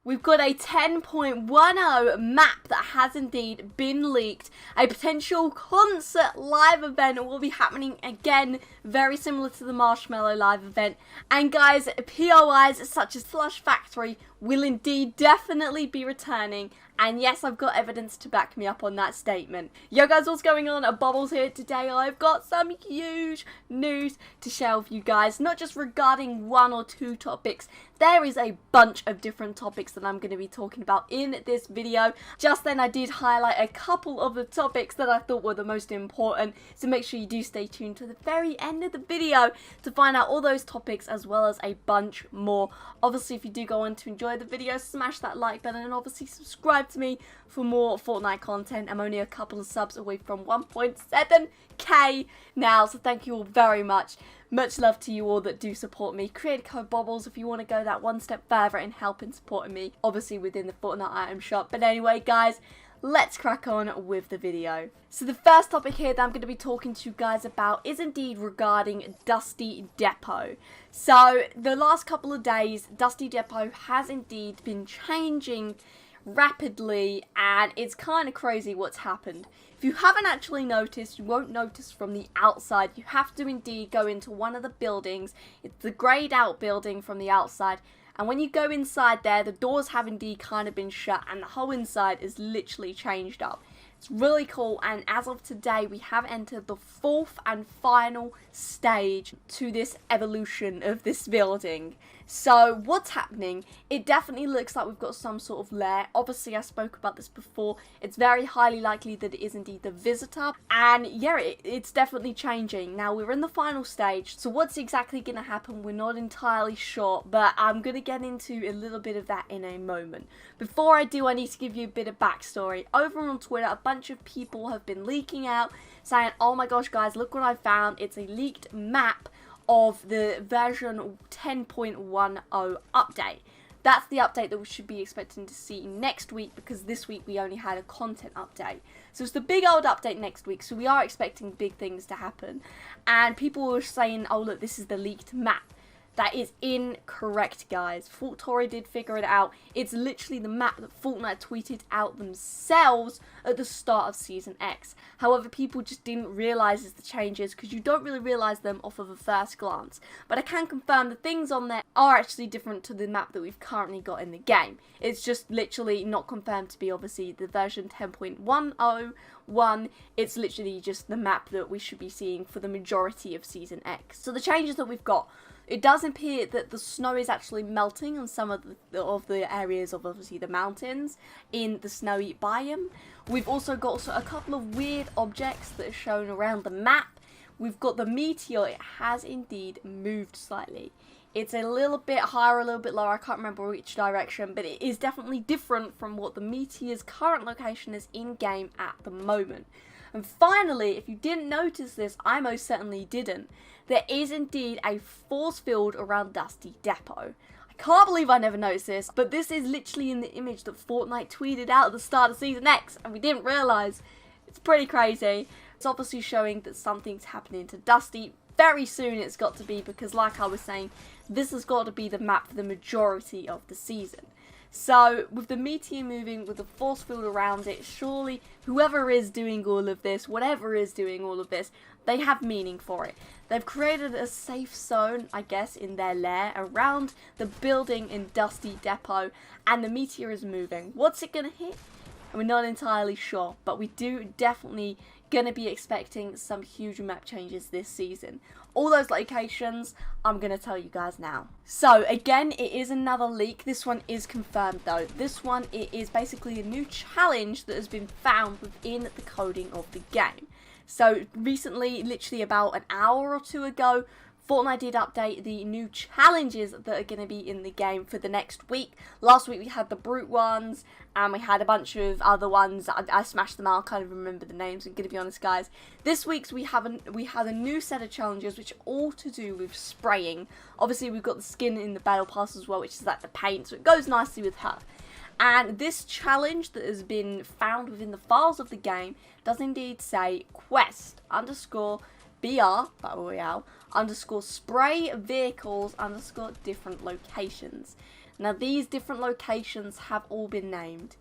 We've got a 10.10 map that has indeed been leaked. A potential concert live event will be happening again, very similar to the Marshmallow live event. And guys, POIs such as Slush Factory will indeed definitely be returning. And yes, I've got evidence to back me up on that statement. Yo guys, what's going on? Bobblez here. Today I've got some huge news to share with you guys. Not just regarding one or two topics. There is a bunch of different topics that I'm going to be talking about in this video. Just then I did highlight a couple of the topics that I thought were the most important. So make sure you do stay tuned to the very end of the video to find out all those topics as well as a bunch more. Obviously, if you do go on to enjoy the video, smash that like button and obviously subscribe to me for more Fortnite content. I'm only a couple of subs away from 1.7k now, so thank you all very much. Much love to you all that do support me. Creator Code Bobblez if you want to go that one step further in helping supporting me, obviously within the Fortnite item shop. But anyway guys, let's crack on with the video. So the first topic here that I'm going to be talking to you guys about is indeed regarding Dusty Depot. So the last couple of days, Dusty Depot has indeed been changing rapidly, and it's kind of crazy what's happened. If you haven't actually noticed, you won't notice from the outside. You have to indeed go into one of the buildings. It's the greyed out building from the outside, and when you go inside there, the doors have indeed kind of been shut and the whole inside is literally changed up. It's really cool, and as of today we have entered the fourth and final stage to this evolution of this building. So what's happening? It definitely looks like we've got some sort of lair. Obviously I spoke about this before. It's very highly likely that it is indeed the visitor, and yeah, it's definitely changing. Now we're in the final stage, so what's exactly going to happen we're not entirely sure, but I'm going to get into a little bit of that in a moment. Before I do, I need to give you a bit of backstory. Over on Twitter, a bunch of people have been leaking out saying, oh my gosh guys, look what I found. It's a leaked map of the version 10.10 update. That's the update that we should be expecting to see next week, because this week we only had a content update. So it's the big old update next week, so we are expecting big things to happen. And people were saying, oh look, this is the leaked map. That is incorrect, guys. Fortnite did figure it out. It's literally the map that Fortnite tweeted out themselves at the start of Season X. However, people just didn't realise the changes because you don't really realise them off of a first glance. But I can confirm the things on there are actually different to the map that we've currently got in the game. It's just literally not confirmed to be obviously the version 10.101. It's literally just the map that we should be seeing for the majority of Season X. So the changes that we've got, it does appear that the snow is actually melting on some of the areas of obviously the mountains in the snowy biome. We've also got a couple of weird objects that are shown around the map. We've got the meteor. It has indeed moved slightly. It's a little bit higher, a little bit lower. I can't remember which direction, but it is definitely different from what the meteor's current location is in-game at the moment. And finally, if you didn't notice this, I most certainly didn't, there is indeed a force field around Dusty Depot. I can't believe I never noticed this, but this is literally in the image that Fortnite tweeted out at the start of Season X, and we didn't realise. It's pretty crazy. It's obviously showing that something's happening to Dusty. Very soon it's got to be, because like I was saying, this has got to be the map for the majority of the season. So, with the meteor moving, with the force field around it, surely whoever is doing all of this, whatever is doing all of this, they have meaning for it. They've created a safe zone, I guess, in their lair around the building in Dusty Depot, and the meteor is moving. What's it going to hit? We're not entirely sure, but we do definitely going to be expecting some huge map changes this season. All those locations, I'm going to tell you guys now. So again, it is another leak. This one is confirmed though. This one, it is basically a new challenge that has been found within the coding of the game. So recently, literally about an hour or two ago, Fortnite did update the new challenges that are going to be in the game for the next week. Last week we had the brute ones, and we had a bunch of other ones. I smashed them out. I can't even remember the names, I'm going to be honest, guys. This week's we had a new set of challenges which are all to do with spraying. Obviously we've got the skin in the battle pass as well, which is like the paint, so it goes nicely with her. And this challenge that has been found within the files of the game does indeed say quest _ BR, Battle Royale, _ spray vehicles _ different locations. Now these different locations have all been named,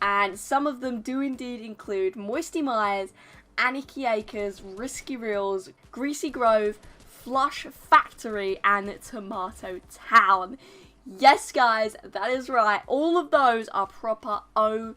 and some of them do indeed include Moisty Mires, Anarchy Acres, Risky Reels, Greasy Grove, Flush Factory, and Tomato Town. Yes guys, that is right, all of those are proper OG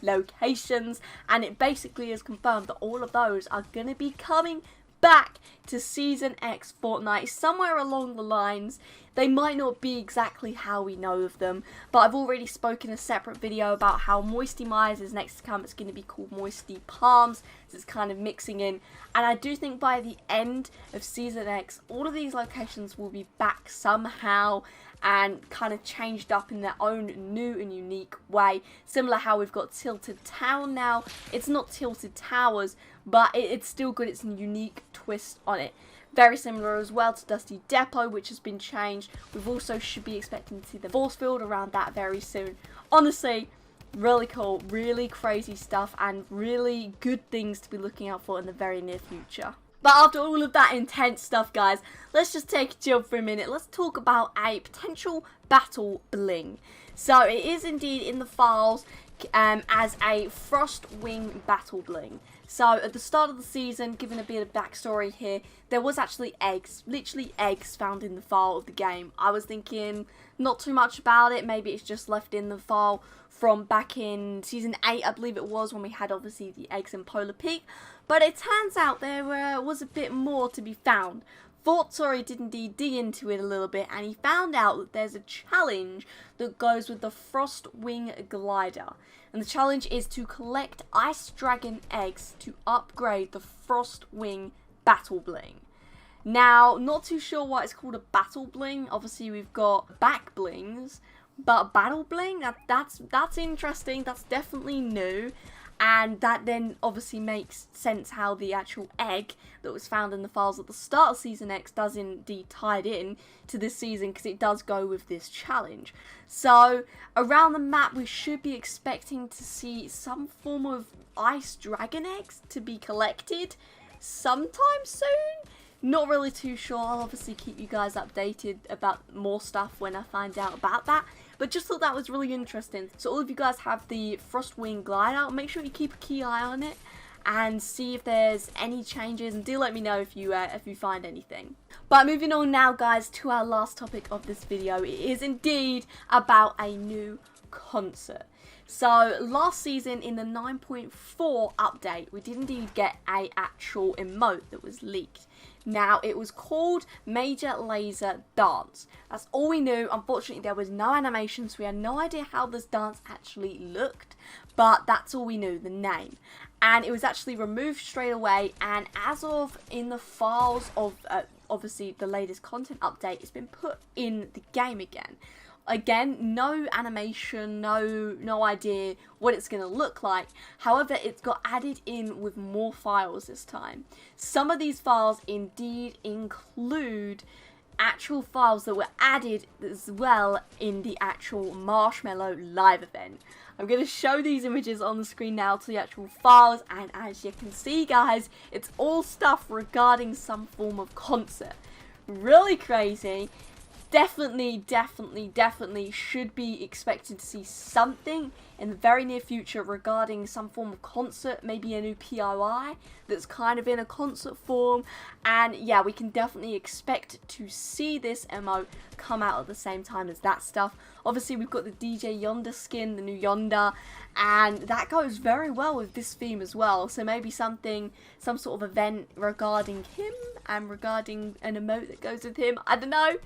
locations, and it basically is confirmed that all of those are going to be coming back to Season X Fortnite somewhere along the lines. They might not be exactly how we know of them, but I've already spoken a separate video about how Moisty Mires is next to come. It's going to be called Moisty Palms, so it's kind of mixing in, and I do think by the end of Season X, all of these locations will be back somehow and kind of changed up in their own new and unique way. Similar how we've got Tilted Town now. It's not Tilted Towers, but it's still good. It's a unique twist on it. Very similar as well to Dusty Depot, which has been changed. We've also should be expecting to see the force field around that very soon. Honestly, really cool, really crazy stuff, and really good things to be looking out for in the very near future. But after all of that intense stuff, guys, let's just take a chill for a minute. Let's talk about a potential battle bling. So it is indeed in the files as a Frostwing battle bling. So at the start of the season, given a bit of backstory here, there was actually eggs, literally eggs found in the file of the game. I was thinking not too much about it, maybe it's just left in the file from back in Season 8, I believe it was, when we had obviously the eggs in Polar Peak. But it turns out there was a bit more to be found. Fortnite did indeed dig into it a little bit, and he found out that there's a challenge that goes with the Frostwing glider. And the challenge is to collect Ice Dragon eggs to upgrade the Frostwing battle bling. Now, not too sure why it's called a battle bling. Obviously, we've got back blings, but battle bling, that's interesting. That's definitely new. And that then obviously makes sense how the actual egg that was found in the files at the start of Season X does indeed tied in to this season, because it does go with this challenge. So around the map we should be expecting to see some form of Ice Dragon eggs to be collected sometime soon. Not really too sure. I'll obviously keep you guys updated about more stuff when I find out about that. But just thought that was really interesting. So all of you guys have the Frostwing glider. Make sure you keep a key eye on it and see if there's any changes, and do let me know if you find anything. But moving on now, guys, to our last topic of this video. It is indeed about a new concert. So last season in the 9.4 update, we did indeed get an actual emote that was leaked. Now, it was called Major Laser Dance. That's all we knew. Unfortunately, there was no animation, so we had no idea how this dance actually looked. But that's all we knew, the name. And it was actually removed straight away. And as of in the files of, obviously, the latest content update, it's been put in the game again. Again, no animation, no idea what it's going to look like. However, it's got added in with more files this time. Some of these files indeed include actual files that were added as well in the actual Marshmallow live event. I'm going to show these images on the screen now to the actual files, and as you can see, guys, it's all stuff regarding some form of concert. Really crazy. Definitely should be expected to see something in the very near future regarding some form of concert, maybe a new POI that's kind of in a concert form. And yeah, we can definitely expect to see this emote come out at the same time as that stuff. Obviously, we've got the DJ Yonder skin, the new Yonder, and that goes very well with this theme as well. So maybe some sort of event regarding him and regarding an emote that goes with him. I don't know.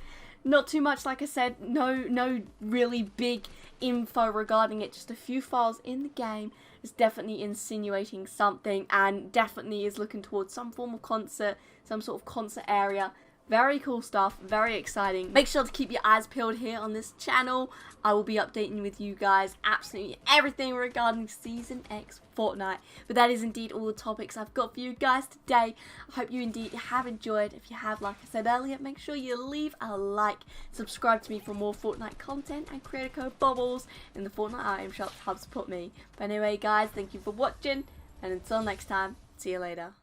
Not too much, like I said, no really big info regarding it, just a few files in the game. It's definitely insinuating something, and definitely is looking towards some form of concert, some sort of concert area. Very cool stuff, very exciting. Make sure to keep your eyes peeled here on this channel. I will be updating with you guys absolutely everything regarding Season X Fortnite. But that is indeed all the topics I've got for you guys today. I hope you indeed have enjoyed. If you have, like I said earlier, make sure you leave a like. Subscribe to me for more Fortnite content, and creator code Bobblez in the Fortnite item shop to help support me. But anyway, guys, thank you for watching, and until next time, see you later.